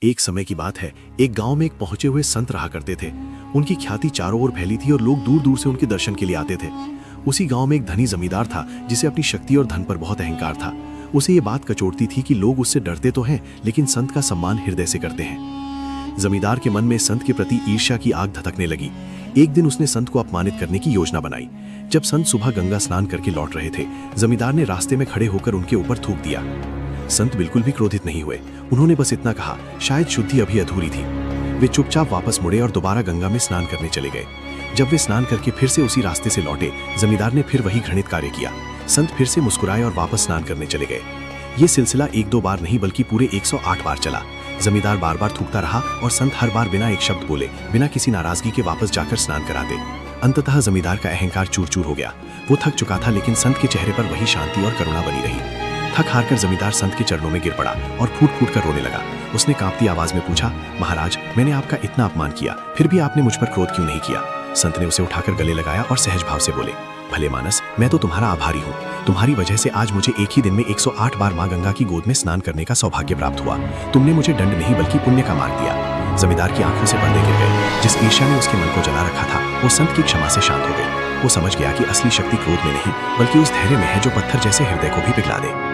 एक समय की बात है, एक गांव में एक पहुंचे हुए संत रहा करते थे। उनकी ख्याति चारों ओर फैली थी और लोग दूर दूर से उनके दर्शन के लिए आते थे। उसी गांव में एक धनी जमींदार था जिसे अपनी शक्ति और धन पर बहुत अहंकार था। उसे ये बात कचोटती थी कि लोग उससे डरते तो हैं, लेकिन संत का सम्मान हृदय से करते हैं। जमींदार के मन में संत के प्रति ईर्ष्या की आग धधकने लगी। एक दिन उसने संत को अपमानित करने की योजना बनाई। जब संत सुबह गंगा स्नान करके लौट रहे थे, जमींदार ने रास्ते में खड़े होकर उनके ऊपर थूक दिया। संत बिल्कुल भी क्रोधित नहीं हुए। उन्होंने बस इतना कहा, शायद शुद्धि अभी अधूरी थी। वे चुपचाप वापस मुड़े और दोबारा गंगा में स्नान करने चले गए। जब वे स्नान करके फिर से उसी रास्ते से लौटे, जमींदार ने फिर वही घृणित कार्य किया। संत फिर से मुस्कुराए और वापस स्नान करने चले गए। ये सिलसिला एक दो बार नहीं बल्कि पूरे 108 बार चला। जमींदार बार बार थूकता रहा और संत हर बार बिना एक शब्द बोले, बिना किसी नाराजगी के वापस जाकर स्नान कराते। अंततः जमींदार का अहंकार चूर चूर हो गया। वो थक चुका था, लेकिन संत के चेहरे पर वही शांति और करुणा बनी रही। थक हार कर जमींदार संत के चरणों में गिर पड़ा और फूट फूट कर रोने लगा। उसने कांपती आवाज में पूछा, महाराज, मैंने आपका इतना अपमान किया, फिर भी आपने मुझ पर क्रोध क्यों नहीं किया? संत ने उसे उठाकर गले लगाया और सहज भाव से बोले, भले मानस, मैं तो तुम्हारा आभारी हूँ। तुम्हारी वजह से आज मुझे एक ही दिन में 108 बार माँ गंगा की गोद में स्नान करने का सौभाग्य प्राप्त हुआ। तुमने मुझे दंड नहीं बल्कि पुण्य का मार्ग दिया। जमींदार की आंखों से पर्दे गिर गए। जिस ईर्ष्या ने उसके मन को जला रखा था, वो संत की क्षमा से शांत हो गई। वो समझ गया कि असली शक्ति क्रोध में नहीं बल्कि उस धैर्य में है जो पत्थर जैसे हृदय को भी पिघला दे।